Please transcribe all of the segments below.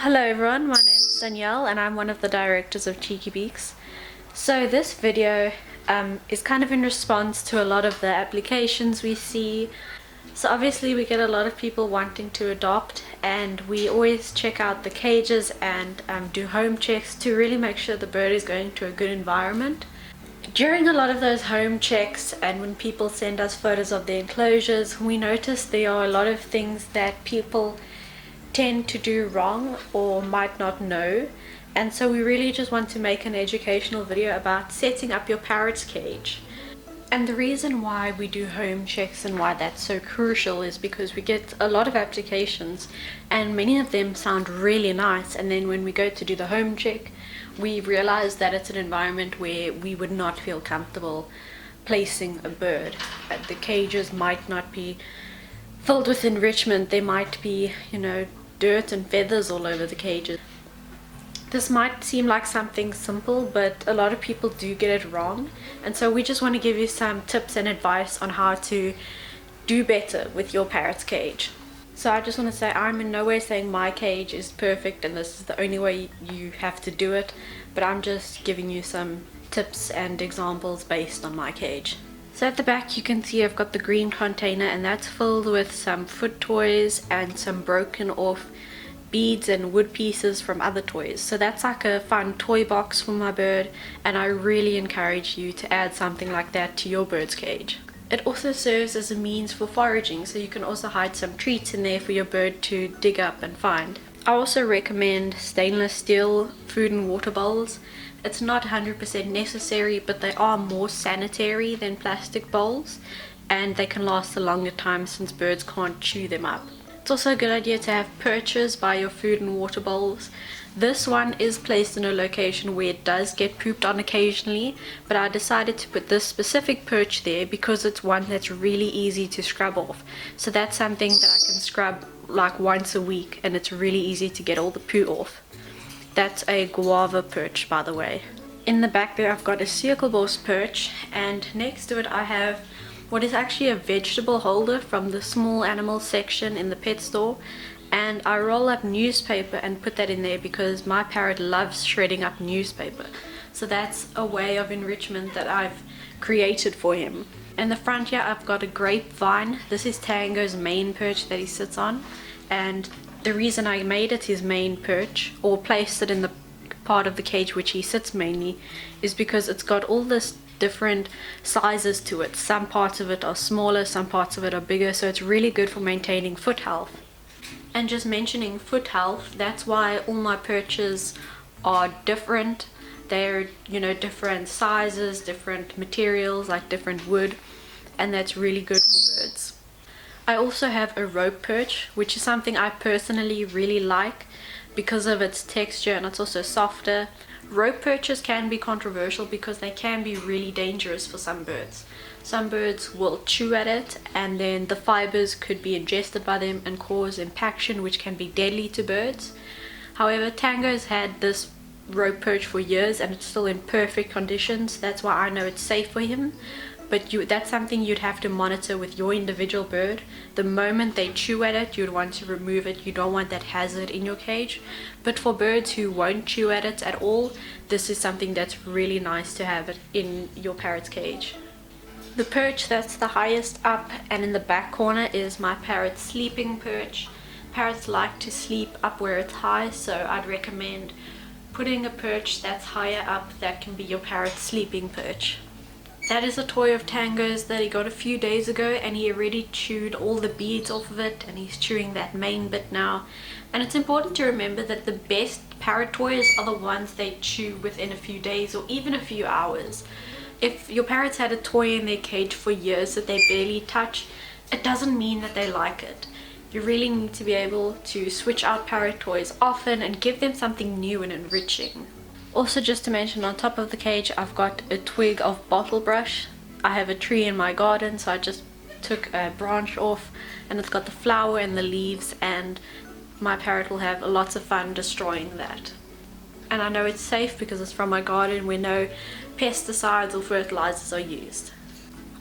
Hello everyone, my name is Danielle and I'm one of the directors of Cheeky Beaks. So this video is kind of in response to a lot of the applications we see. So obviously we get a lot of people wanting to adopt, and we always check out the cages and do home checks to really make sure the bird is going to a good environment. During a lot of those home checks and when people send us photos of their enclosures, we notice there are a lot of things that people tend to do wrong or might not know, and so we really just want to make an educational video about setting up your parrot's cage. And the reason why we do home checks and why that's so crucial is because we get a lot of applications and many of them sound really nice, and then when we go to do the home check we realize that it's an environment where we would not feel comfortable placing a bird. The cages might not be filled with enrichment, there might be, dirt and feathers all over the cages. This might seem like something simple, but a lot of people do get it wrong, and so we just want to give you some tips and advice on how to do better with your parrot's cage. So I just want to say I'm in no way saying my cage is perfect and this is the only way you have to do it, but I'm just giving you some tips and examples based on my cage. So at the back you can see I've got the green container, and that's filled with some foot toys and some broken off beads and wood pieces from other toys. So that's like a fun toy box for my bird, and I really encourage you to add something like that to your bird's cage. It also serves as a means for foraging, so you can also hide some treats in there for your bird to dig up and find. I also recommend stainless steel food and water bowls. It's not 100% necessary, but they are more sanitary than plastic bowls, and they can last a longer time since birds can't chew them up. It's also a good idea to have perches by your food and water bowls. This one is placed in a location where it does get pooped on occasionally, but I decided to put this specific perch there because it's one that's really easy to scrub off. So that's something that I can scrub like once a week, and it's really easy to get all the poo off. That's a guava perch, by the way. In the back there I've got a circleborst perch, and next to it I have what is actually a vegetable holder from the small animal section in the pet store, and I roll up newspaper and put that in there because my parrot loves shredding up newspaper. So that's a way of enrichment that I've created for him. In the front here I've got a grapevine. This is Tango's main perch that he sits on, and the reason I made it his main perch, or placed it in the part of the cage which he sits mainly, is because it's got all this different sizes to it. Some parts of it are smaller, some parts of it are bigger, so it's really good for maintaining foot health. And just mentioning foot health, that's why all my perches are different. They're, different sizes, different materials, like different wood, and that's really good for birds. I also have a rope perch, which is something I personally really like because of its texture, and it's also softer. Rope perches can be controversial because they can be really dangerous for some birds. Some birds will chew at it, and then the fibers could be ingested by them and cause impaction, which can be deadly to birds. However, Tango's had this rope perch for years and it's still in perfect conditions. That's why I know it's safe for him. But that's something you'd have to monitor with your individual bird. The moment they chew at it, you'd want to remove it. You don't want that hazard in your cage. But for birds who won't chew at it at all, this is something that's really nice to have it in your parrot's cage. The perch that's the highest up and in the back corner is my parrot's sleeping perch. Parrots like to sleep up where it's high, so I'd recommend putting a perch that's higher up that can be your parrot's sleeping perch. That is a toy of Tango's that he got a few days ago, and he already chewed all the beads off of it, and he's chewing that main bit now. And it's important to remember that the best parrot toys are the ones they chew within a few days or even a few hours. If your parrot's had a toy in their cage for years that they barely touch, it doesn't mean that they like it. You really need to be able to switch out parrot toys often and give them something new and enriching. Also, just to mention, on top of the cage I've got a twig of bottle brush. I have a tree in my garden, so I just took a branch off, and it's got the flower and the leaves, and my parrot will have lots of fun destroying that. And I know it's safe because it's from my garden where no pesticides or fertilizers are used.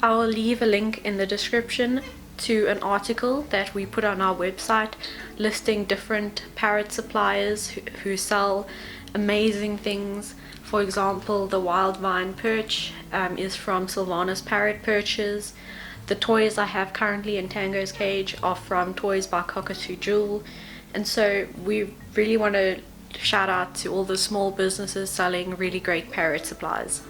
I will leave a link in the description to an article that we put on our website listing different parrot suppliers who sell amazing things. For example, the wild vine perch is from Sylvana's Parrot Perches. The toys I have currently in Tango's cage are from Toys by Cockatoo Jewel. And so we really want to shout out to all the small businesses selling really great parrot supplies.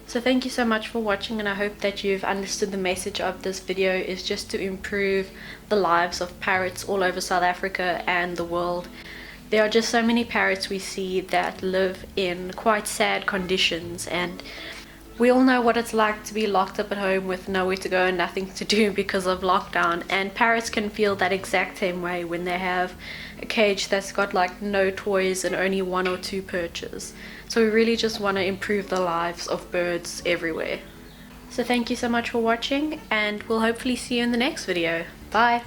So thank you so much for watching, and I hope that you've understood the message of this video is just to improve the lives of parrots all over South Africa and the world. There are just so many parrots we see that live in quite sad conditions, and we all know what it's like to be locked up at home with nowhere to go and nothing to do because of lockdown, and parrots can feel that exact same way when they have a cage that's got like no toys and only 1 or 2 perches. So we really just want to improve the lives of birds everywhere. So thank you so much for watching, and we'll hopefully see you in the next video. Bye!